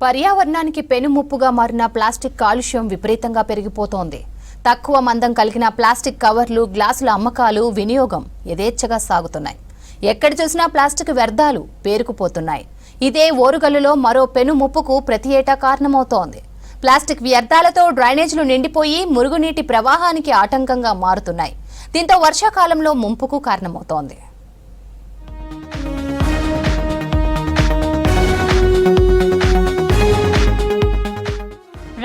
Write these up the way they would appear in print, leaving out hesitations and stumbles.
పర్యావరణానికి పెనుముప్పుగా మారిన ప్లాస్టిక్ కాలుష్యం విపరీతంగా పెరిగిపోతోంది. తక్కువ మందం కలిగిన ప్లాస్టిక్ కవర్లు, గ్లాసుల అమ్మకాలు, వినియోగం యథేచ్ఛగా సాగుతున్నాయి. ఎక్కడ చూసినా ప్లాస్టిక్ వ్యర్థాలు పేరుకుపోతున్నాయి. ఇదే ఓరుగల్లులో మరో పెనుముప్పుకు ప్రతి ఏటా కారణమవుతోంది. ప్లాస్టిక్ వ్యర్థాలతో డ్రైనేజీలు నిండిపోయి మురుగునీటి ప్రవాహానికి ఆటంకంగా మారుతున్నాయి. దీంతో వర్షాకాలంలో ముంపుకు కారణమవుతోంది.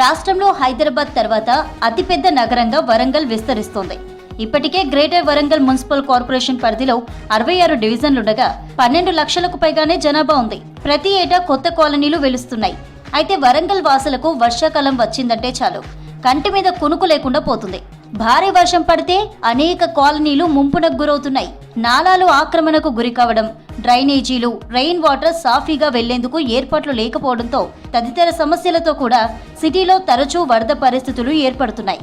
రాష్ట్రంలో హైదరాబాద్ తర్వాత అతిపెద్ద నగరంగా వరంగల్ విస్తరిస్తోంది. ఇప్పటికే గ్రేటర్ వరంగల్ మున్సిపల్ కార్పొరేషన్ పరిధిలో 66 డివిజన్లుండగా 12 లక్షలకు పైగానే జనాభా ఉంది. ప్రతి ఏటా కొత్త కాలనీలు వెలుస్తున్నాయి. అయితే వరంగల్ వాసులకు వర్షాకాలం వచ్చిందంటే చాలు కంటి మీద కునుకు లేకుండా పోతుంది. భారీ వర్షం పడితే అనేక కాలనీలు ముంపునకు గురవుతున్నాయి. నాలాలు ఆక్రమణకు గురి కావడం, డ్రైనేజీలు, రెయిన్ వాటర్ సాఫీగా వెళ్లేందుకు ఏర్పాట్లు లేకపోవడంతో తదితర సమస్యలతో కూడా సిటీలో తరచూ వరద పరిస్థితులు ఏర్పడుతున్నాయి.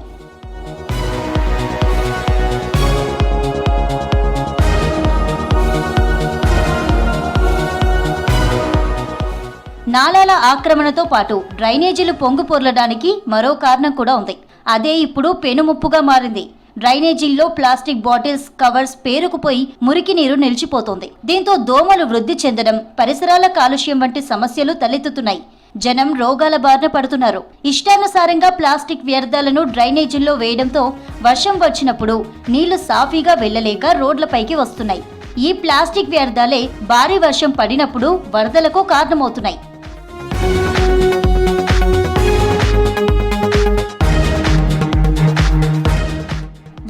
నాలాల ఆక్రమణతో పాటు డ్రైనేజీలు పొంగు పొర్లడానికి మరో కారణం కూడా ఉంది. అదే ఇప్పుడు పెనుముప్పుగా మారింది. డ్రైనేజీల్లో ప్లాస్టిక్ బాటిల్స్, కవర్స్ పేరుకుపోయి మురికి నీరు నిలిచిపోతోంది. దీంతో దోమలు వృద్ధి చెందడం, పరిసరాల కాలుష్యం వంటి సమస్యలు తలెత్తుతున్నాయి. జనం రోగాల బారిన పడుతున్నారు. ఇష్టానుసారంగా ప్లాస్టిక్ వ్యర్థాలను డ్రైనేజీల్లో వేయడంతో వర్షం వచ్చినప్పుడు నీళ్లు సాఫీగా వెళ్లలేక రోడ్లపైకి వస్తున్నాయి. ఈ ప్లాస్టిక్ వ్యర్థాలే భారీ వర్షం పడినప్పుడు వరదలకు కారణమవుతున్నాయి.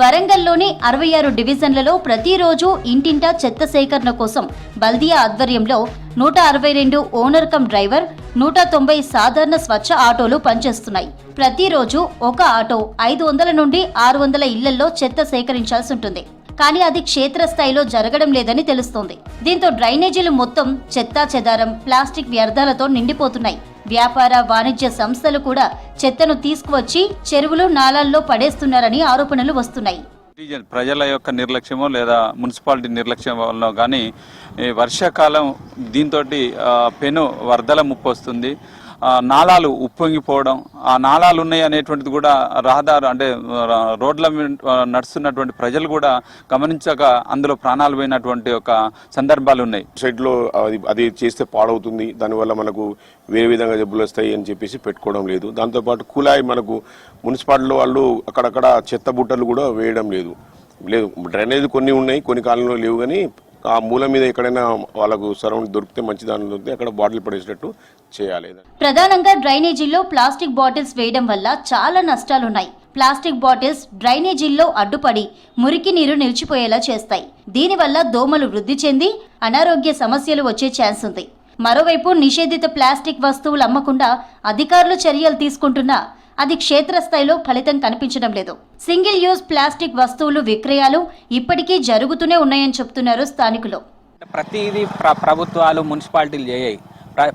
వరంగల్లోని 66 డివిజన్లలో ప్రతిరోజు ఇంటింటా చెత్త సేకరణ కోసం బల్దియా ఆధ్వర్యంలో 162 ఓనర్ కమ్ డ్రైవర్, 190 సాధారణ స్వచ్ఛ ఆటోలు పనిచేస్తున్నాయి. ప్రతిరోజు ఒక ఆటో 500 నుండి 600 ఇళ్లలో చెత్త సేకరించాల్సి ఉంటుంది. కానీ అది క్షేత్రస్థాయిలో జరగడం లేదని తెలుస్తోంది. దీంతో డ్రైనేజీలు మొత్తం చెత్తా చెదారం, ప్లాస్టిక్ వ్యర్థాలతో నిండిపోతున్నాయి. వ్యాపార, వాణిజ్య సంస్థలు కూడా చెత్తను తీసుకువచ్చి చెరువులు, నాలాల్లో పడేస్తున్నారని ఆరోపణలు వస్తున్నాయి. ప్రజల యొక్క నిర్లక్ష్యమో లేదా మున్సిపాలిటీ నిర్లక్ష్యం వల్ల కానీ వర్షాకాలం దీంతో పెను వరదల ముప్పు వస్తుంది. నాలాలు ఉప్పొంగిపోవడం, ఆ నాలాలు ఉన్నాయి అనేటువంటిది కూడా రహదారు అంటే రోడ్ల నడుస్తున్నటువంటి ప్రజలు కూడా గమనించక అందులో ప్రాణాలు పోయినటువంటి ఒక సందర్భాలు ఉన్నాయి. సైడ్లో అది చేస్తే పాడవుతుంది, దానివల్ల మనకు వేరే విధంగా జబ్బులు వస్తాయి అని చెప్పేసి పెట్టుకోవడం లేదు. దాంతోపాటు కుళాయి మనకు మున్సిపాలిటీలో వాళ్ళు అక్కడక్కడ చెత్త బుట్టలు కూడా వేయడం లేదు. డ్రైనేజ్ కొన్ని ఉన్నాయి, కొన్ని కాలంలో లేవు. కానీ ఆ మూలం మీద ఎక్కడైనా వాళ్ళకు సరౌండ్ దొరికితే మంచి దాని దొరికితే అక్కడ బాటిల్ పడేసినట్టు చేయాలి. ప్రధానంగా డ్రైనేజీల్లో ప్లాస్టిక్ బాటిల్స్ వేయడం వల్ల చాలా నష్టాలున్నాయి. ప్లాస్టిక్ బాటిల్స్ డ్రైనేజీల్లో అడ్డుపడి మురికి నీరు నిలిచిపోయేలా చేస్తాయి. దీనివల్ల దోమలు వృద్ధి చెంది అనారోగ్య సమస్యలు వచ్చే ఛాన్స్ ఉంది. మరోవైపు నిషేధిత ప్లాస్టిక్ వస్తువులు అమ్మకుండా అధికారులు చర్యలు తీసుకుంటున్నా అది క్షేత్రస్థాయిలో ఫలితం కనిపించడం లేదు. సింగిల్ యూజ్ ప్లాస్టిక్ వస్తువులు విక్రయాలు ఇప్పటికీ జరుగుతూనే ఉన్నాయని చెప్తున్నారు స్థానికులు. ప్రతిదీ ప్రభుత్వాలు, మున్సిపాలిటీలు చేయాయి.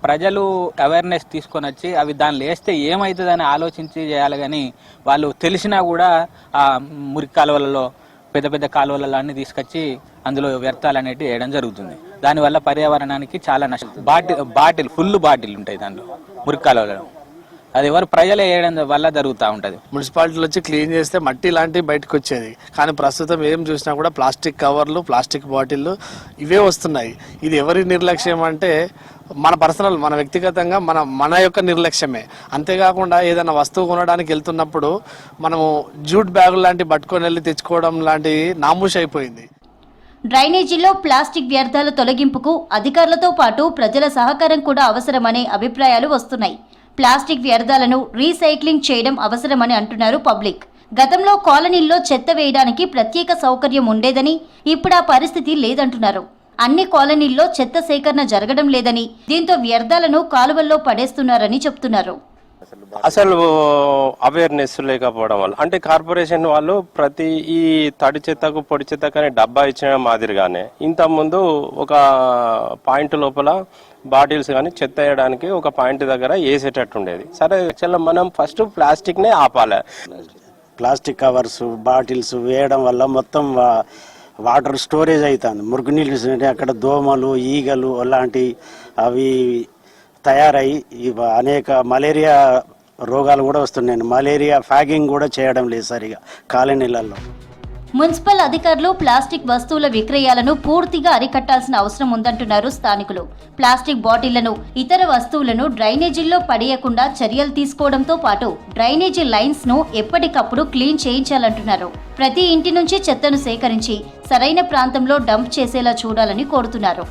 ప్రజలు అవేర్నెస్ తీసుకొని వచ్చి అవి దానిలో వేస్తే ఏమవుతుందని ఆలోచించి చేయాలి. కానీ వాళ్ళు తెలిసినా కూడా ఆ మురికి కాలువలలో, పెద్ద పెద్ద కాలువలలో అన్ని తీసుకొచ్చి అందులో వ్యర్థాలు అనేవి వేయడం జరుగుతుంది. దానివల్ల పర్యావరణానికి చాలా నష్టం. ఫుల్ బాటిల్ ఉంటాయి దాంట్లో మురికి కాలువలలో. అది ఎవరు ప్రజలే వేయడం వల్ల జరుగుతూ ఉంటుంది. మున్సిపాలిటీలు వచ్చి క్లీన్ చేస్తే మట్టి లాంటివి బయటకు వచ్చేది. కానీ ప్రస్తుతం ఏం చూసినా కూడా ప్లాస్టిక్ కవర్లు, ప్లాస్టిక్ బాటిల్లు ఇవే వస్తున్నాయి. ఇది ఎవరి నిర్లక్ష్యం అంటే మన పర్సనల్, మన వ్యక్తిగతంగా మన యొక్క నిర్లక్ష్యమే. అంతేకాకుండా ఏదైనా వస్తువు కొనడానికి వెళ్తున్నప్పుడు మనము జూట్ బ్యాగులు లాంటివి పట్టుకొని వెళ్ళి తెచ్చుకోవడం లాంటివి నామూష్ అయిపోయింది. డ్రైనేజీలో ప్లాస్టిక్ వ్యర్థాల తొలగింపుకు అధికారులతో పాటు ప్రజల సహకారం కూడా అవసరమనే అభిప్రాయాలు వస్తున్నాయి. ప్లాస్టిక్ వ్యర్థాలను రీసైక్లింగ్ చేయడం అవసరమని అంటున్నారు పబ్లిక్. గతంలో కాలనీల్లో చెత్త వేయడానికి ప్రత్యేక సౌకర్యం ఉండేదని, ఇప్పుడు ఆ పరిస్థితి లేదంటున్నారు. అన్ని కాలనీల్లో చెత్త సేకరణ జరగడం లేదని, దీంతో వ్యర్థాలను కాలువల్లో పడేస్తున్నారని చెప్తున్నారు. అసలు అవేర్నెస్ లేకపోవడం వల్ల, అంటే కార్పొరేషన్ వాళ్ళు ప్రతి ఈ తడి చెత్తకు పొడి చెత్తకు అనే డబ్బా ఇచ్చిన మాదిరిగానే ఇంతకుముందు ఒక పాయింట్ లోపల బాటిల్స్ కానీ చెత్త వేయడానికి ఒక పాయింట్ దగ్గర వేసేటట్టు ఉండేది. సరే, యాక్చువల్గా మనం ఫస్ట్ ప్లాస్టిక్ నే ఆపాలి. ప్లాస్టిక్ కవర్స్, బాటిల్స్ వేయడం వల్ల మొత్తం వాటర్ స్టోరేజ్ అవుతుంది. మురుగునీళ్ళు అక్కడ దోమలు, ఈగలు అలాంటి అవి తయారయ్యి అనేక మలేరియా రోగాలు కూడా వస్తున్నాయి. మలేరియా ఫ్యాగింగ్ కూడా చేయడం లేదు సరిగా కాలనీలలో. మున్సిపల్ అధికారులు ప్లాస్టిక్ వస్తువుల విక్రయాలను పూర్తిగా అరికట్టాల్సిన అవసరం ఉందంటున్నారు స్థానికులు. ప్లాస్టిక్ బాటిళ్లను, ఇతర వస్తువులను డ్రైనేజీల్లో పడేయకుండా చర్యలు తీసుకోవడంతో పాటు డ్రైనేజీ లైన్స్ ను ఎప్పటికప్పుడు క్లీన్ చేయించాలంటున్నారు. ప్రతి ఇంటి నుంచి చెత్తను సేకరించి సరైన ప్రాంతంలో డంప్ చేసేలా చూడాలని కోరుతున్నారు.